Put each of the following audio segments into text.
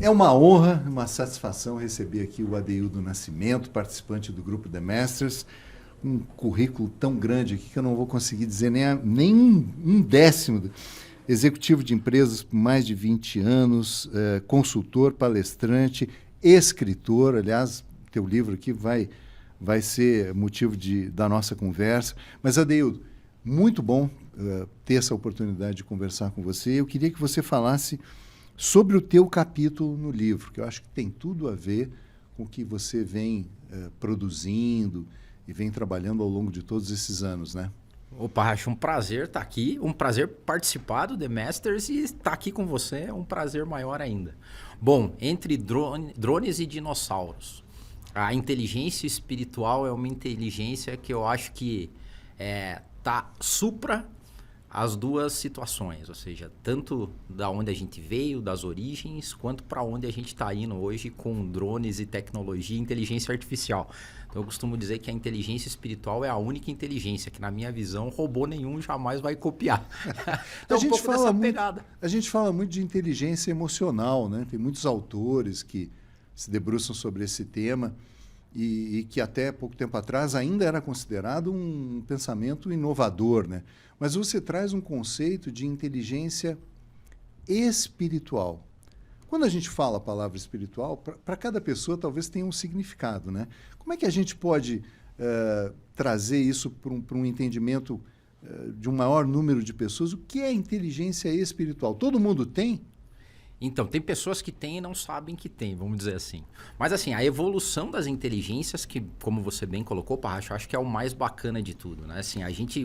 É uma honra, uma satisfação receber aqui o Adeildo Nascimento, participante do grupo The Masters, um currículo tão grande aqui que eu não vou conseguir dizer nem um décimo. Executivo de empresas por mais de 20 anos, consultor, palestrante, escritor. Aliás, teu livro aqui vai ser motivo da nossa conversa. Mas, Adeildo, muito bom ter essa oportunidade de conversar com você. Eu queria que você falasse sobre o teu capítulo no livro, que eu acho que tem tudo a ver com o que você vem produzindo e vem trabalhando ao longo de todos esses anos, né? Opa, acho um prazer estar aqui, um prazer participar do The Masters e estar aqui com você é um prazer maior ainda. Bom, entre drones e dinossauros, a inteligência espiritual é uma inteligência que eu acho que supra as duas situações, ou seja, tanto da onde a gente veio, das origens, quanto para onde a gente está indo hoje com drones e tecnologia e inteligência artificial. Então, eu costumo dizer que a inteligência espiritual é a única inteligência que, na minha visão, robô nenhum jamais vai copiar. Então, a gente fala muito de inteligência emocional, né? Tem muitos autores que se debruçam sobre esse tema e que até pouco tempo atrás ainda era considerado um pensamento inovador, né? Mas você traz um conceito de inteligência espiritual. Quando a gente fala a palavra espiritual, para cada pessoa talvez tenha um significado, né? Como é que a gente pode trazer isso para um entendimento de um maior número de pessoas? O que é inteligência espiritual? Todo mundo tem? Então, tem pessoas que têm e não sabem que têm, vamos dizer assim. Mas assim, a evolução das inteligências, que como você bem colocou, Parracho, eu acho que é o mais bacana de tudo, né? Assim,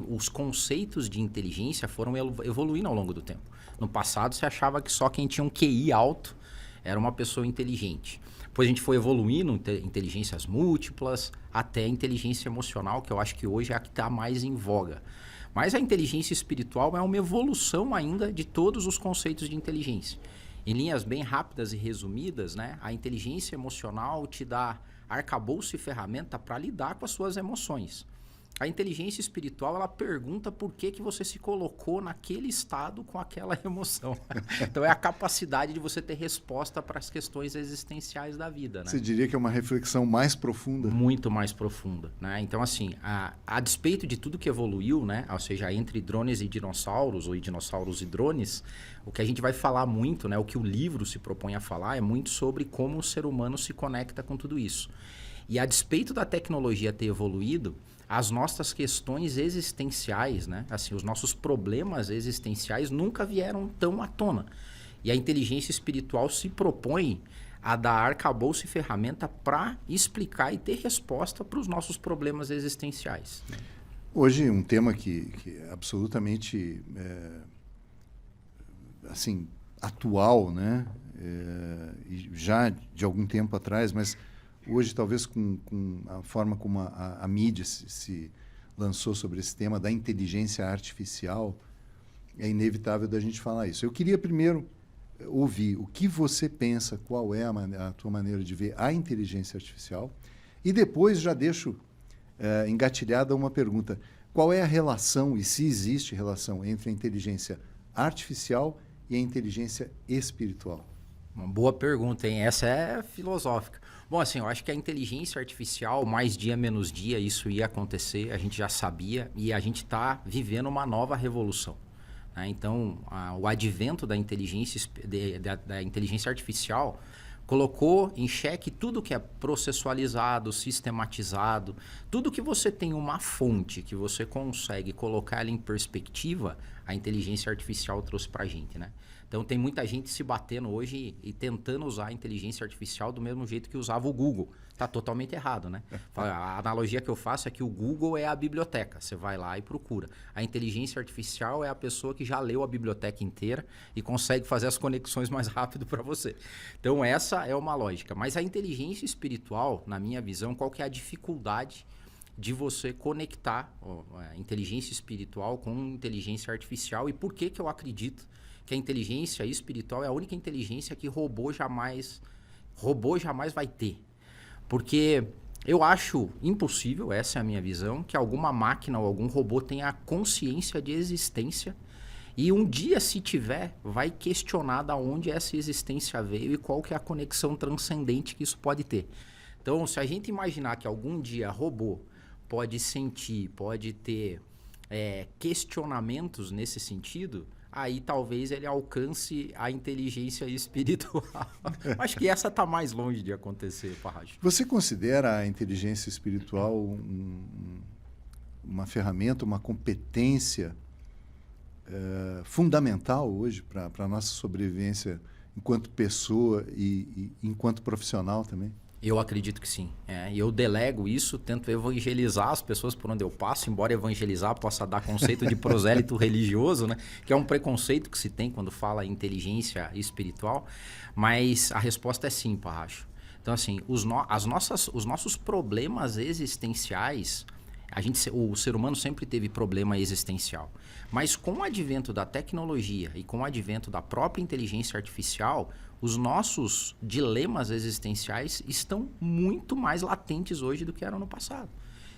os conceitos de inteligência foram evoluindo ao longo do tempo. No passado, você achava que só quem tinha um QI alto era uma pessoa inteligente. Depois a gente foi evoluindo inteligências múltiplas, até a inteligência emocional, que eu acho que hoje é a que está mais em voga. Mas a inteligência espiritual é uma evolução ainda de todos os conceitos de inteligência. Em linhas bem rápidas e resumidas, né, a inteligência emocional te dá arcabouço e ferramenta para lidar com as suas emoções. A inteligência espiritual, ela pergunta por que você se colocou naquele estado com aquela emoção. Então, é a capacidade de você ter resposta para as questões existenciais da vida, né? Você diria que é uma reflexão mais profunda? Muito mais profunda, né? Então, assim, a despeito de tudo que evoluiu, né? Ou seja, entre drones e dinossauros, ou dinossauros e drones, o que a gente vai falar muito, né? O que o livro se propõe a falar é muito sobre como o ser humano se conecta com tudo isso. E a despeito da tecnologia ter evoluído, as nossas questões existenciais, né? Assim, os nossos problemas existenciais nunca vieram tão à tona. E a inteligência espiritual se propõe a dar arcabouço e ferramenta para explicar e ter resposta para os nossos problemas existenciais. Hoje, um tema que é absolutamente assim, atual, né? E já de algum tempo atrás, mas hoje, talvez com a forma como a mídia se lançou sobre esse tema da inteligência artificial, é inevitável da gente falar isso. Eu queria primeiro ouvir o que você pensa, qual é a tua maneira de ver a inteligência artificial, e depois já deixo engatilhada uma pergunta. Qual é a relação, e se existe relação, entre a inteligência artificial e a inteligência espiritual? Uma boa pergunta, hein? Essa é filosófica. Bom, assim, eu acho que a inteligência artificial, mais dia menos dia, isso ia acontecer, a gente já sabia, e a gente está vivendo uma nova revolução, né? Então, o advento da inteligência artificial colocou em xeque tudo que é processualizado, sistematizado, tudo que você tem uma fonte, que você consegue colocar ela em perspectiva, a inteligência artificial trouxe para a gente, né? Então, tem muita gente se batendo hoje e tentando usar a inteligência artificial do mesmo jeito que usava o Google. Está totalmente errado, né? A analogia que eu faço é que o Google é a biblioteca. Você vai lá e procura. A inteligência artificial é a pessoa que já leu a biblioteca inteira e consegue fazer as conexões mais rápido para você. Então, essa é uma lógica. Mas a inteligência espiritual, na minha visão, qual que é a dificuldade de você conectar a inteligência espiritual com inteligência artificial? E por que eu acredito que a inteligência espiritual é a única inteligência que robô jamais vai ter? Porque Eu acho impossível, essa é a minha visão, que alguma máquina ou algum robô tenha consciência de existência e um dia, se tiver, vai questionar de onde essa existência veio e qual que é a conexão transcendente que isso pode ter. Então, se a gente imaginar que algum dia robô pode sentir, pode ter questionamentos nesse sentido, aí talvez ele alcance a inteligência espiritual. Acho que essa está mais longe de acontecer, Parracho. Você considera a inteligência espiritual uma ferramenta, uma competência fundamental hoje para a nossa sobrevivência enquanto pessoa e enquanto profissional também? Eu acredito que sim. Eu delego isso, tento evangelizar as pessoas por onde eu passo, embora evangelizar possa dar conceito de prosélito religioso, né? Que é um preconceito que se tem quando fala em inteligência espiritual, mas a resposta é sim, Parracho. Então, assim, os nossos problemas existenciais, o ser humano sempre teve problema existencial, mas com o advento da tecnologia e com o advento da própria inteligência artificial, os nossos dilemas existenciais estão muito mais latentes hoje do que eram no passado.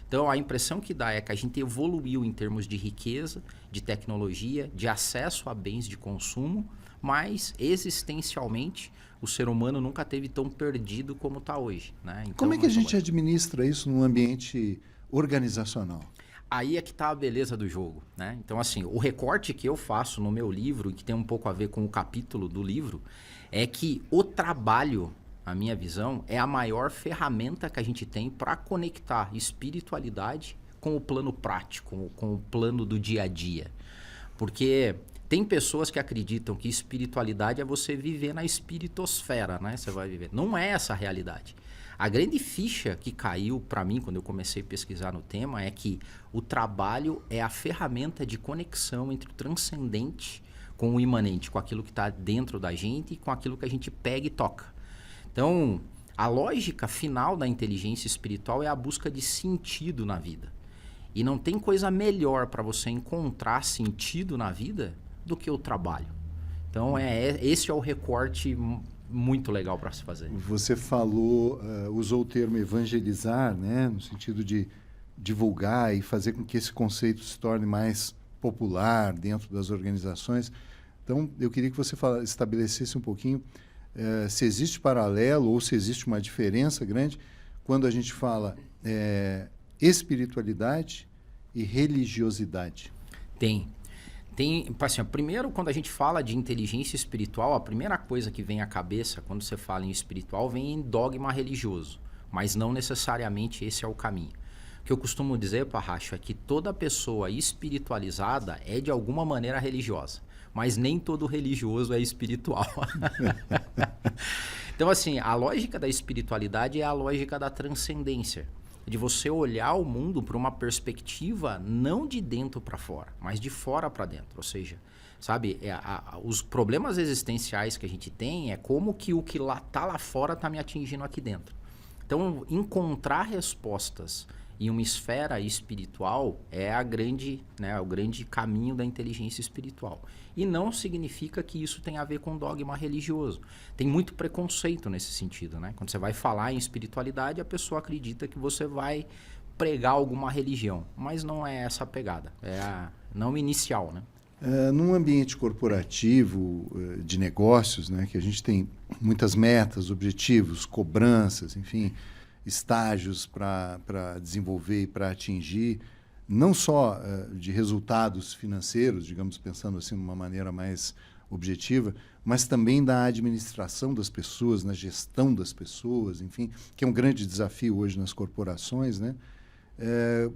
Então, a impressão que dá é que a gente evoluiu em termos de riqueza, de tecnologia, de acesso a bens de consumo, mas existencialmente o ser humano nunca teve tão perdido como está hoje, né? Então, como é que a gente administra isso num ambiente organizacional? Aí é que está a beleza do jogo, né? Então, assim, o recorte que eu faço no meu livro, e que tem um pouco a ver com o capítulo do livro, é que o trabalho, a minha visão, é a maior ferramenta que a gente tem para conectar espiritualidade com o plano prático, com o plano do dia a dia. Porque tem pessoas que acreditam que espiritualidade é você viver na espiritosfera, né? Você vai viver. Não é essa a realidade. A grande ficha que caiu para mim quando eu comecei a pesquisar no tema é que o trabalho é a ferramenta de conexão entre o transcendente com o imanente, com aquilo que está dentro da gente e com aquilo que a gente pega e toca. Então, a lógica final da inteligência espiritual é a busca de sentido na vida. E não tem coisa melhor para você encontrar sentido na vida do que o trabalho. Então, esse é o recorte muito legal para se fazer. Você falou, usou o termo evangelizar, né, no sentido de divulgar e fazer com que esse conceito se torne mais popular dentro das organizações. Então, eu queria que você estabelecesse um pouquinho se existe paralelo ou se existe uma diferença grande quando a gente fala espiritualidade e religiosidade. Tem, assim, primeiro, quando a gente fala de inteligência espiritual, a primeira coisa que vem à cabeça quando você fala em espiritual vem em dogma religioso, mas não necessariamente esse é o caminho. O que eu costumo dizer, Parracho, é que toda pessoa espiritualizada é de alguma maneira religiosa, mas nem todo religioso é espiritual. Então, assim, a lógica da espiritualidade é a lógica da transcendência, de você olhar o mundo por uma perspectiva não de dentro para fora, mas de fora para dentro. Ou seja, sabe, os problemas existenciais que a gente tem é como que o que tá lá fora está me atingindo aqui dentro. Então, encontrar respostas em uma esfera espiritual é o grande caminho da inteligência espiritual. E não significa que isso tenha a ver com dogma religioso. Tem muito preconceito nesse sentido, né? Quando você vai falar em espiritualidade, a pessoa acredita que você vai pregar alguma religião. Mas não é essa a pegada. É a não inicial, né? Num ambiente corporativo, de negócios, né, que a gente tem muitas metas, objetivos, cobranças, enfim, estágios para desenvolver e para atingir, não só de resultados financeiros, digamos, pensando assim de uma maneira mais objetiva, mas também da administração das pessoas, na gestão das pessoas, enfim, que é um grande desafio hoje nas corporações, né?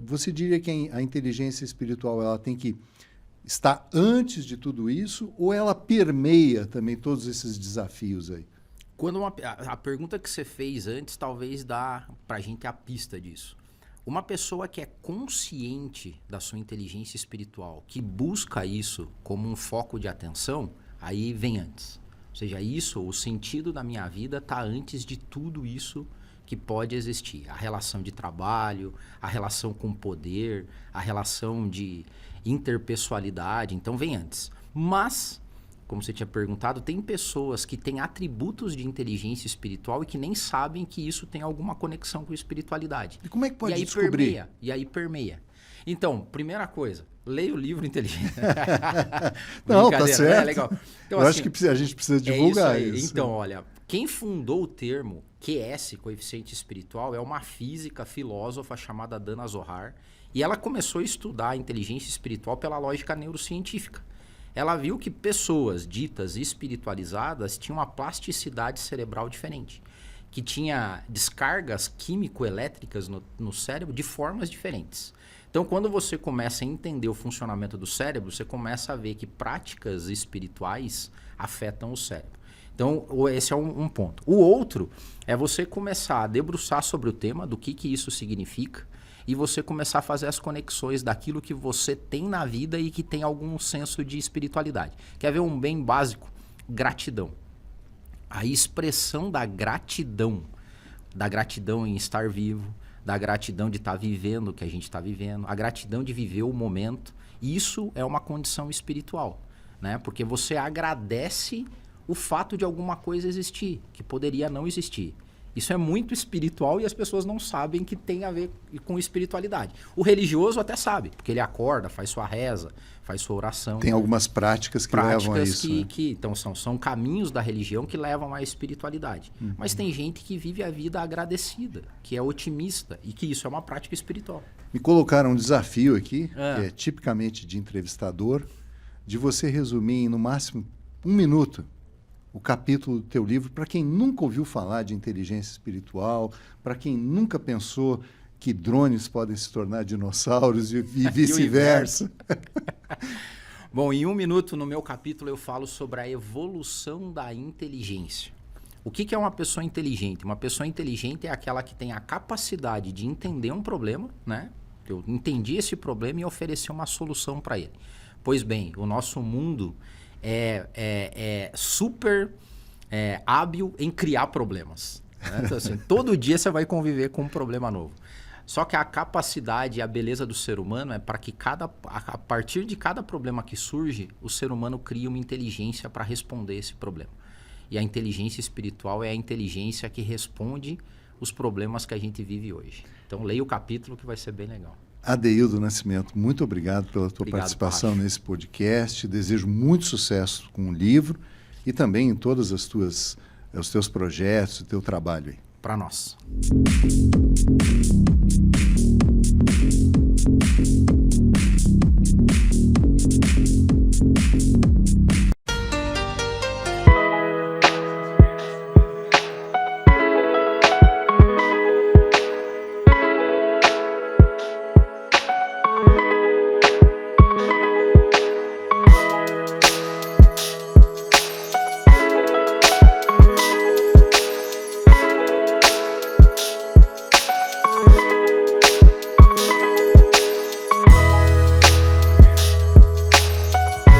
Você diria que a inteligência espiritual ela tem que estar antes de tudo isso ou ela permeia também todos esses desafios aí? Quando a pergunta que você fez antes talvez dá para a gente a pista disso. Uma pessoa que é consciente da sua inteligência espiritual, que busca isso como um foco de atenção, aí vem antes. Ou seja, o sentido da minha vida está antes de tudo isso que pode existir. A relação de trabalho, a relação com o poder, a relação de interpessoalidade, então vem antes. Mas como você tinha perguntado, tem pessoas que têm atributos de inteligência espiritual e que nem sabem que isso tem alguma conexão com espiritualidade. E como é que pode descobrir? E aí permeia. Então, primeira coisa, leia o livro Inteligência. Não, tá certo. É legal. Então, eu acho que a gente precisa divulgar isso. Então, olha, quem fundou o termo QS, coeficiente espiritual, é uma física filósofa chamada Dana Zohar. E ela começou a estudar a inteligência espiritual pela lógica neurocientífica. Ela viu que pessoas ditas espiritualizadas tinham uma plasticidade cerebral diferente, que tinha descargas químico-elétricas no cérebro de formas diferentes. Então, quando você começa a entender o funcionamento do cérebro, você começa a ver que práticas espirituais afetam o cérebro. Então, esse é um ponto. O outro é você começar a debruçar sobre o tema, do que isso significa, e você começar a fazer as conexões daquilo que você tem na vida e que tem algum senso de espiritualidade. Quer ver um bem básico? Gratidão. A expressão da gratidão em estar vivo, da gratidão de estar vivendo o que a gente está vivendo, a gratidão de viver o momento, isso é uma condição espiritual, né? Porque você agradece o fato de alguma coisa existir, que poderia não existir. Isso é muito espiritual e as pessoas não sabem que tem a ver com espiritualidade. O religioso até sabe, porque ele acorda, faz sua reza, faz sua oração. Tem algumas práticas que levam a isso. Então são caminhos da religião que levam à espiritualidade. Mas tem gente que vive a vida agradecida, que é otimista e que isso é uma prática espiritual. Me colocaram um desafio aqui, que é tipicamente de entrevistador, de você resumir em no máximo 1 minuto o capítulo do teu livro, para quem nunca ouviu falar de inteligência espiritual, para quem nunca pensou que drones podem se tornar dinossauros e vice-versa. Bom, em 1 minuto no meu capítulo eu falo sobre a evolução da inteligência. O que é uma pessoa inteligente? Uma pessoa inteligente é aquela que tem a capacidade de entender um problema, né? Eu entendi esse problema e ofereci uma solução para ele. Pois bem, o nosso mundo é super hábil em criar problemas. Né? Então, assim, todo dia você vai conviver com um problema novo. Só que a capacidade e a beleza do ser humano é para que a partir de cada problema que surge, o ser humano cria uma inteligência para responder esse problema. E a inteligência espiritual é a inteligência que responde os problemas que a gente vive hoje. Então, leia o capítulo que vai ser bem legal. Adeildo Nascimento, muito obrigado pela tua participação nesse podcast. Desejo muito sucesso com o livro e também em todos os teus projetos, o teu trabalho aí. Para nós.